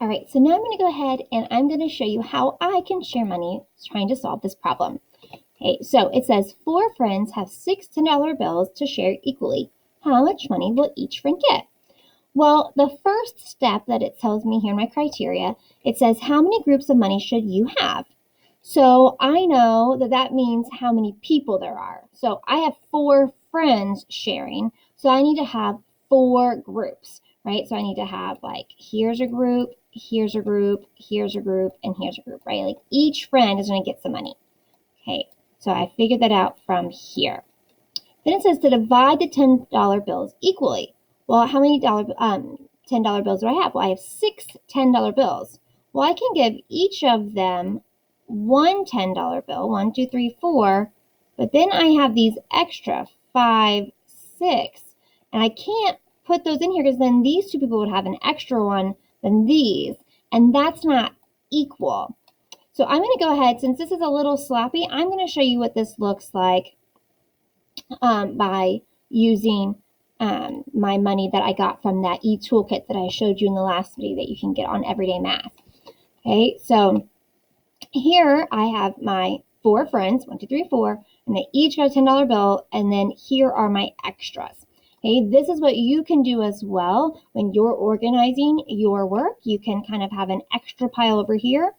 All right, so now I'm going to go ahead and I'm going to show you how I can share money trying to solve this problem. Okay, so it says 4 friends have six $10 bills to share equally. How much money will each friend get? Well, the first step that it tells me here in my criteria, it says how many groups of money should you have? So I know that that means how many people there are. So I have 4 friends sharing, so I need to have 4 groups, right? So I need to have like, here's a group, here's a group, here's a group, and here's a group, right? Like each friend is going to get some money. Okay, so I figured that out from here. Then it says to divide the $10 bills equally. Well, how many $10 bills do I have? Well, I have 6 $10 bills. Well, I can give each of them one $10 bill, 1, 2, 3, 4, but then I have these extra 5, 6, and I can't put those in here because then these 2 people would have an extra one than these, and that's not equal. So I'm going to go ahead, since this is a little sloppy, I'm going to show you what this looks like by using my money that I got from that e-toolkit that I showed you in the last video that you can get on Everyday Math. Okay, so here I have my 4 friends, 1, 2, 3, 4, and they each got a $10 bill, and then here are my extras. Okay, this is what you can do as well when you're organizing your work. You can kind of have an extra pile over here.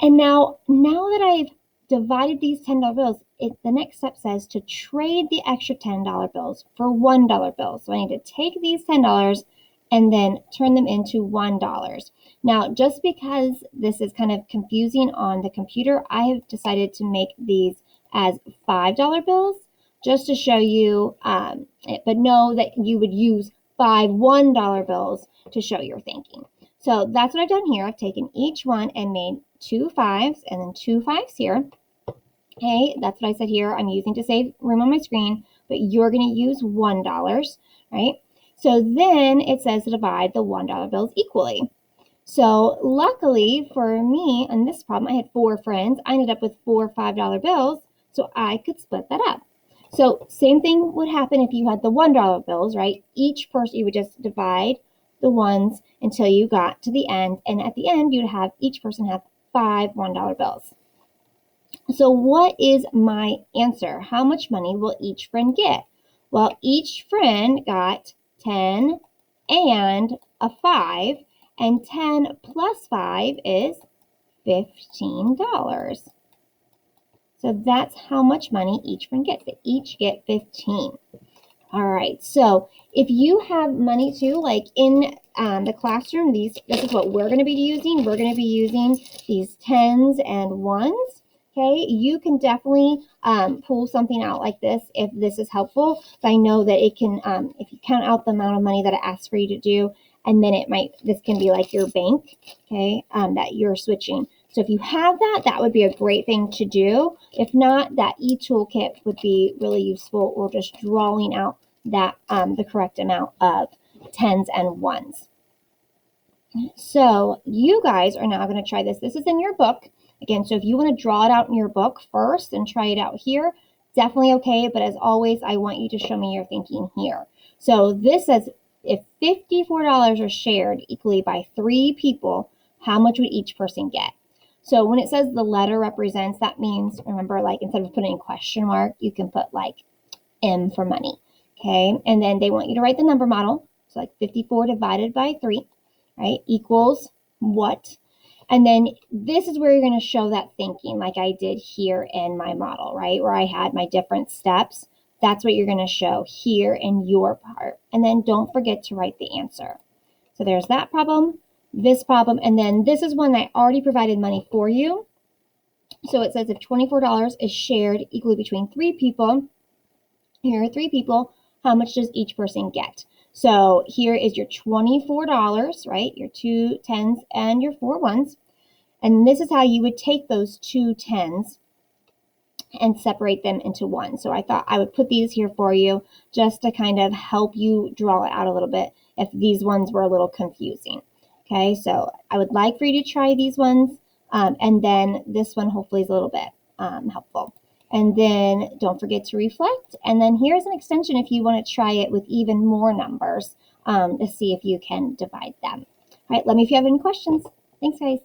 And now that I've divided these $10 bills, the next step says to trade the extra $10 bills for $1 bills. So I need to take these $10 and then turn them into $1. Now, just because this is kind of confusing on the computer, I have decided to make these as $5 bills just to show you, but know that you would use 5 $1 bills to show your thinking. So that's what I've done here. I've taken each one and made 2 5s and then 2 5s here. Okay, that's what I said here. I'm using to save room on my screen, but you're going to use $1, right? So then it says to divide the $1 bills equally. So luckily for me on this problem, I had 4 friends. I ended up with 4 $5 bills, so I could split that up. So same thing would happen if you had the $1 bills, right? Each person, you would just divide the ones until you got to the end, and at the end, you'd have each person have 5 $1 bills. So what is my answer? How much money will each friend get? Well, each friend got 10 and a 5, and 10 plus 5 is $15. So that's how much money each friend gets. They each get 15. All right, so if you have money too, like in the classroom, this is what we're going to be using. We're going to be using these 10s and 1s. Okay, you can definitely pull something out like this if this is helpful. So I know that it can, if you count out the amount of money that it asks for you to do, and then this can be like your bank, okay, that you're switching. So if you have that, that would be a great thing to do. If not, that e-toolkit would be really useful, or just drawing out that the correct amount of 10s and 1s. So you guys are now going to try this. This is in your book. Again, so if you want to draw it out in your book first and try it out here, definitely okay. But as always, I want you to show me your thinking here. So this says if $54 are shared equally by 3 people, how much would each person get? So when it says the letter represents, that means, remember, like instead of putting a question mark, you can put like M for money. Okay, and then they want you to write the number model. So like 54 divided by 3, right, equals what? And then this is where you're going to show that thinking like I did here in my model, right, where I had my different steps. That's what you're going to show here in your part. And then don't forget to write the answer. So there's that problem, this problem, and then this is one that I already provided money for you. So it says if $24 is shared equally between 3 people, here are 3 people, how much does each person get? So here is your $24, right? Your 2 10s and your 4 1s. And this is how you would take those 2 10s and separate them into 1. So I thought I would put these here for you just to kind of help you draw it out a little bit if these ones were a little confusing. Okay, so I would like for you to try these ones, and then this one hopefully is a little bit helpful. And then don't forget to reflect. And then here's an extension if you want to try it with even more numbers to see if you can divide them. All right, let me if you have any questions. Thanks, guys.